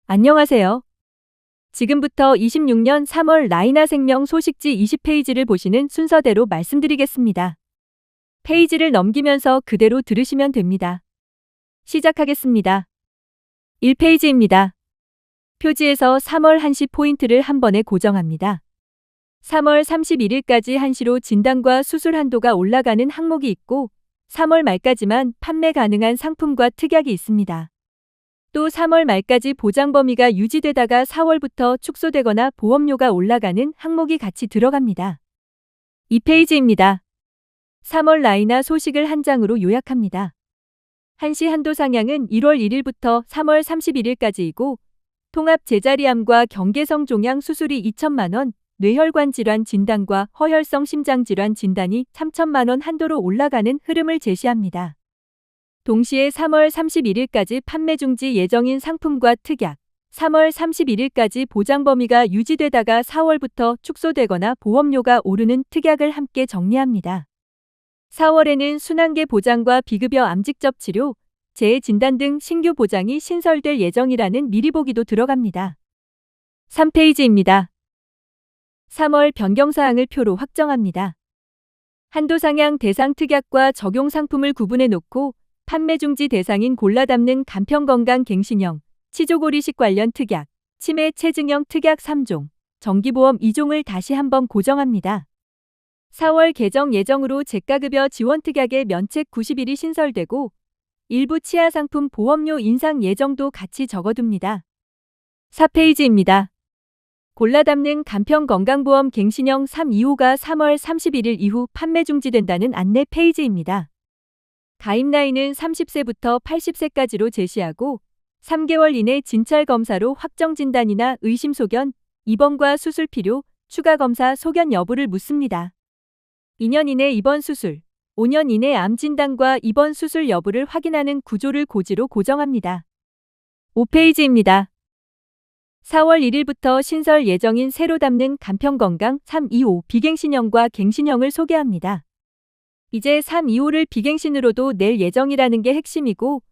안녕하세요. 지금부터 26년 3월 라이나생명 소식지 20페이지를 보시는 순서대로 말씀드리겠습니다. 페이지를 넘기면서 그대로 들으시면 됩니다. 시작하겠습니다. 1페이지입니다. 표지에서 3월 1시 포인트를 한 번에 고정합니다. 3월 31일까지 1시로 진단과 수술 한도가 올라가는 항목이 있고 3월 말까지만 판매 가능한 상품과 특약이 있습니다. 또 3월 말까지 보장 범위가 유지되다가 4월부터 축소되거나 보험료가 올라가는 항목이 같이 들어갑니다. 2페이지입니다. 3월 라이나 소식을 한 장으로 요약합니다. 한시 한도 상향은 1월 1일부터 3월 31일까지이고 통합 제자리암과 경계성 종양 수술이 2천만 원, 뇌혈관 질환 진단과 허혈성 심장 질환 진단이 3천만 원 한도로 올라가는 흐름을 제시합니다. 동시에 3월 31일까지 판매 중지 예정인 상품과 특약, 3월 31일까지 보장 범위가 유지되다가 4월부터 축소되거나 보험료가 오르는 특약을 함께 정리합니다. 4월에는 순환계 보장과 비급여 암 직접 치료, 재해 진단 등 신규 보장이 신설될 예정이라는 미리 보기도 들어갑니다. 3페이지입니다. 3월 변경사항을 표로 확정합니다. 한도 상향 대상 특약과 적용 상품을 구분해 놓고 판매 중지 대상인 골라 담는 간편건강 갱신형, 치조고리식 관련 특약, 치매 체증형 특약 3종, 정기보험 2종을 다시 한번 고정합니다. 4월 개정 예정으로 재가급여 지원 특약의 면책 90일이 신설되고 일부 치아 상품 보험료 인상 예정도 같이 적어둡니다. 4페이지입니다. 골라 담는 간편건강보험 갱신형 325가 3월 31일 이후 판매 중지된다는 안내 페이지입니다. 가입 나이는 30세부터 80세까지로 제시하고 3개월 이내 진찰 검사로 확정 진단이나 의심 소견, 입원과 수술 필요, 추가 검사 소견 여부를 묻습니다. 2년 이내 입원 수술, 5년 이내 암 진단과 입원 수술 여부를 확인하는 구조를 고지로 고정합니다. 5페이지입니다. 4월 1일부터 신설 예정인 새로 담는 간편건강 325 비갱신형과 갱신형을 소개합니다. 이제 325를 비갱신으로도 낼 예정이라는 게 핵심이고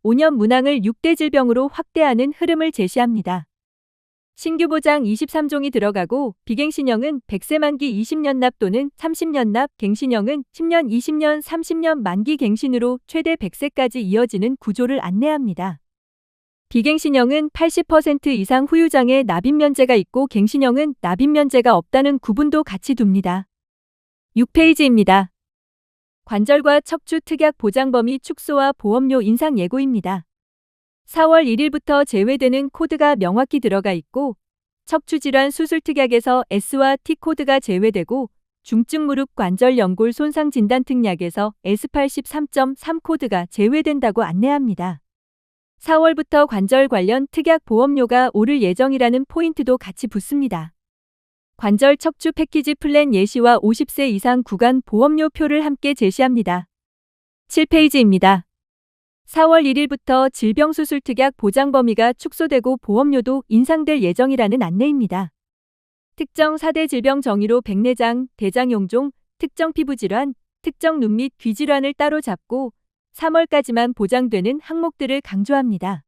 5년 문항을 6대 질병으로 확대하는 흐름을 제시합니다. 신규 보장 23종이 들어가고 비갱신형은 100세 만기 20년 납 또는 30년 납, 갱신형은 10년, 20년, 30년 만기 갱신으로 최대 100세까지 이어지는 구조를 안내합니다. 비갱신형은 80% 이상 후유장애 납입 면제가 있고 갱신형은 납입 면제가 없다는 구분도 같이 둡니다. 6페이지입니다. 관절과 척추 특약 보장 범위 축소와 보험료 인상 예고입니다. 4월 1일부터 제외되는 코드가 명확히 들어가 있고 척추 질환 수술 특약에서 S와 T 코드가 제외되고 중증 무릎 관절 연골 손상 진단 특약에서 S83.3 코드가 제외된다고 안내합니다. 4월부터 관절 관련 특약 보험료가 오를 예정이라는 포인트도 같이 붙습니다. 관절 척추 패키지 플랜 예시와 50세 이상 구간 보험료 표를 함께 제시합니다. 7페이지입니다. 4월 1일부터 질병수술 특약 보장 범위가 축소되고 보험료도 인상될 예정이라는 안내입니다. 특정 4대 질병 정의로 백내장, 대장용종, 특정 피부질환, 특정 눈 및 귀 질환을 따로 잡고 3월까지만 보장되는 항목들을 강조합니다.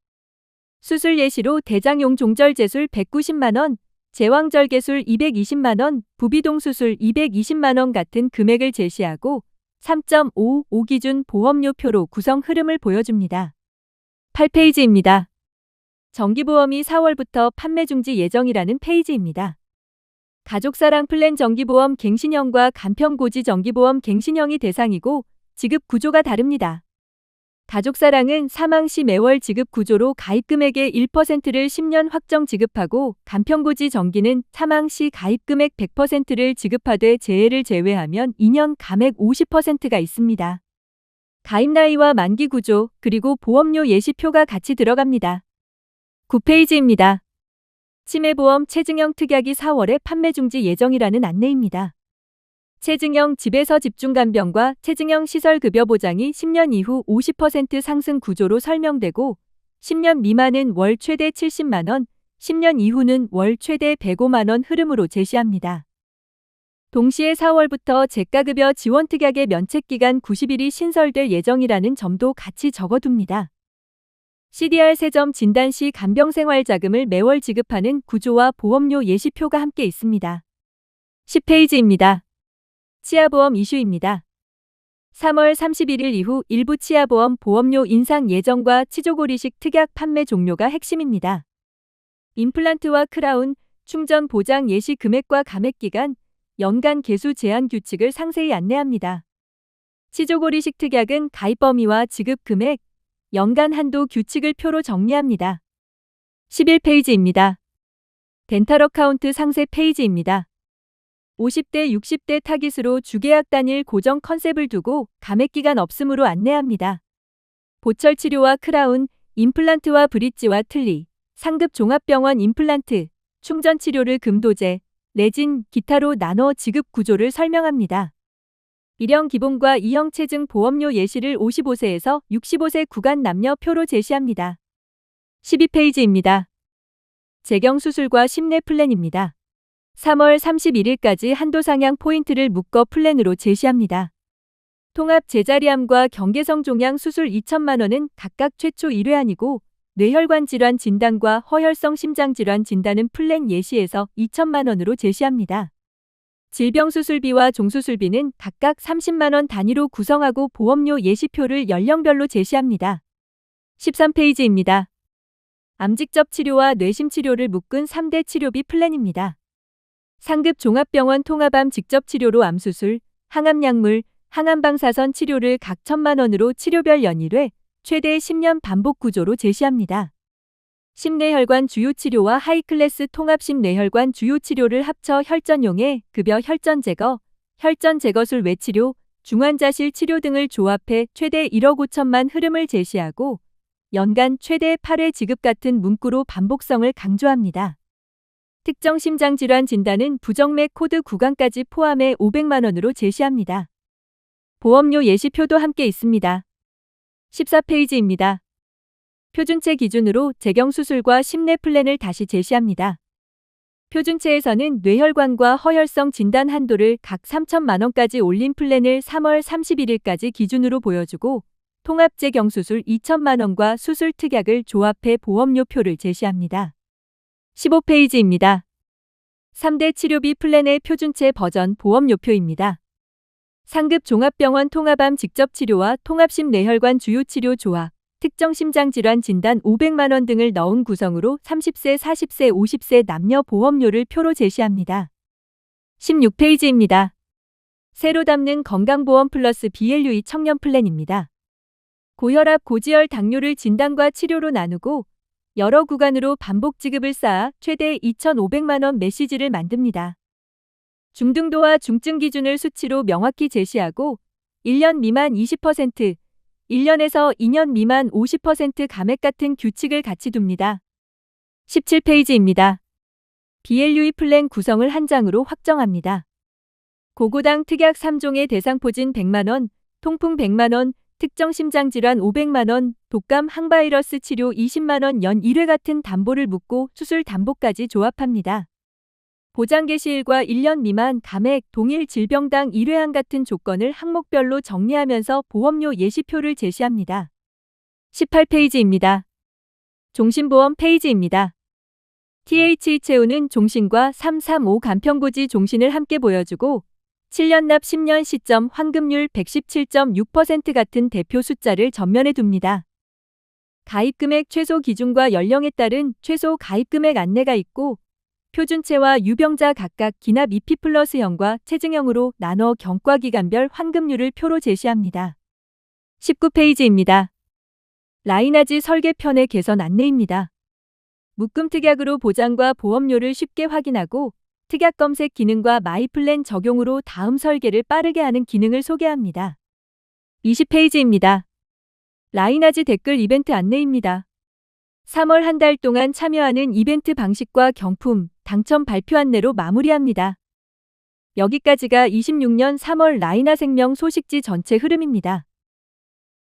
수술 예시로 대장용 종절제술 190만 원, 제왕절개술 220만 원, 부비동수술 220만 원 같은 금액을 제시하고 3.55 기준 보험료표로 구성 흐름을 보여줍니다. 8페이지입니다. 정기보험이 4월부터 판매 중지 예정이라는 페이지입니다. 가족사랑 플랜 정기보험 갱신형과 간편고지 정기보험 갱신형이 대상이고 지급 구조가 다릅니다. 가족사랑은 사망 시 매월 지급 구조로 가입 금액의 1%를 10년 확정 지급하고 간편고지 정기는 사망 시 가입 금액 100%를 지급하되 재해를 제외하면 2년 감액 50%가 있습니다. 가입 나이와 만기 구조 그리고 보험료 예시표가 같이 들어갑니다. 9페이지입니다. 치매보험 체증형 특약이 4월에 판매 중지 예정이라는 안내입니다. 체증형 집에서 집중간병과 체증형 시설급여 보장이 10년 이후 50% 상승 구조로 설명되고 10년 미만은 월 최대 70만 원, 10년 이후는 월 최대 105만 원 흐름으로 제시합니다. 동시에 4월부터 재가급여 지원 특약의 면책기간 90일이 신설될 예정이라는 점도 같이 적어둡니다. CDR 세점 진단 시 간병생활자금을 매월 지급하는 구조와 보험료 예시표가 함께 있습니다. 10페이지입니다. 치아보험 이슈입니다. 3월 31일 이후 일부 치아보험 보험료 인상 예정과 치조고리식 특약 판매 종료가 핵심입니다. 임플란트와 크라운, 충전 보장 예시 금액과 감액기간, 연간 개수 제한 규칙을 상세히 안내합니다. 치조고리식 특약은 가입 범위와 지급 금액, 연간 한도 규칙을 표로 정리합니다. 11페이지입니다. 덴탈 어카운트 상세 페이지입니다. 50대, 60대 타깃으로 주계약 단일 고정 컨셉을 두고 감액기간 없음으로 안내합니다. 보철 치료와 크라운, 임플란트와 브릿지와 틀니, 상급 종합병원 임플란트, 충전 치료를 금도제, 레진, 기타로 나눠 지급 구조를 설명합니다. 1형 기본과 2형 체증 보험료 예시를 55세에서 65세 구간 남녀 표로 제시합니다. 12페이지입니다. 재경수술과 심내 플랜입니다. 3월 31일까지 한도 상향 포인트를 묶어 플랜으로 제시합니다. 통합 제자리암과 경계성 종양 수술 2천만 원은 각각 최초 1회안이고 뇌혈관 질환 진단과 허혈성 심장 질환 진단은 플랜 예시에서 2천만 원으로 제시합니다. 질병 수술비와 종수술비는 각각 30만 원 단위로 구성하고 보험료 예시표를 연령별로 제시합니다. 13페이지입니다. 암 직접 치료와 뇌심 치료를 묶은 3대 치료비 플랜입니다. 상급 종합병원 통합암 직접 치료로 암수술, 항암약물, 항암방사선 치료를 각 1,000만 원으로 치료별 연일회, 최대 10년 반복 구조로 제시합니다. 심뇌혈관 주요치료와 하이클래스 통합심뇌혈관 주요치료를 합쳐 혈전용해 급여 혈전 제거, 혈전 제거술 외치료, 중환자실 치료 등을 조합해 최대 1억 5천만 흐름을 제시하고 연간 최대 8회 지급 같은 문구로 반복성을 강조합니다. 특정 심장질환 진단은 부정맥 코드 구간까지 포함해 500만 원으로 제시합니다. 보험료 예시표도 함께 있습니다. 14페이지입니다. 표준체 기준으로 재경수술과 심내 플랜을 다시 제시합니다. 표준체에서는 뇌혈관과 허혈성 진단 한도를 각 3천만 원까지 올린 플랜을 3월 31일까지 기준으로 보여주고 통합재경수술 2천만 원과 수술 특약을 조합해 보험료표를 제시합니다. 15페이지입니다. 3대 치료비 플랜의 표준체 버전 보험료표입니다. 상급 종합병원 통합암 직접치료와 통합심뇌혈관 주요치료 조합, 특정 심장질환 진단 500만 원 등을 넣은 구성으로 30세, 40세, 50세 남녀 보험료를 표로 제시합니다. 16페이지입니다. 새로 담는 건강보험 플러스 BLUE 청년 플랜입니다. 고혈압, 고지혈, 당뇨를 진단과 치료로 나누고 여러 구간으로 반복 지급을 쌓아 최대 2,500만 원 메시지를 만듭니다. 중등도와 중증 기준을 수치로 명확히 제시하고 1년 미만 20%, 1년에서 2년 미만 50% 감액 같은 규칙을 같이 둡니다. 17페이지입니다. BLUE 플랜 구성을 한 장으로 확정합니다. 고고당 특약 3종의 대상포진 100만 원, 통풍 100만 원, 특정 심장질환 500만 원, 독감 항바이러스 치료 20만 원 연 1회 같은 담보를 묻고 수술 담보까지 조합합니다. 보장 개시일과 1년 미만 감액, 동일 질병당 1회항 같은 조건을 항목별로 정리하면서 보험료 예시표를 제시합니다. 18페이지입니다. 종신보험 페이지입니다. TH 채우는 종신과 335 간편고지 종신을 함께 보여주고 7년 납 10년 시점 환급률 117.6% 같은 대표 숫자를 전면에 둡니다. 가입금액 최소 기준과 연령에 따른 최소 가입금액 안내가 있고 표준체와 유병자 각각 기납 EP 플러스형과 체증형으로 나눠 경과기간별 환급률을 표로 제시합니다. 19페이지입니다. 라인하지 설계편의 개선 안내입니다. 묶음 특약으로 보장과 보험료를 쉽게 확인하고 특약 검색 기능과 마이플랜 적용으로 다음 설계를 빠르게 하는 기능을 소개합니다. 20페이지입니다. 라인하지 댓글 이벤트 안내입니다. 3월 한 달 동안 참여하는 이벤트 방식과 경품, 당첨 발표 안내로 마무리합니다. 여기까지가 26년 3월 라이나 생명 소식지 전체 흐름입니다.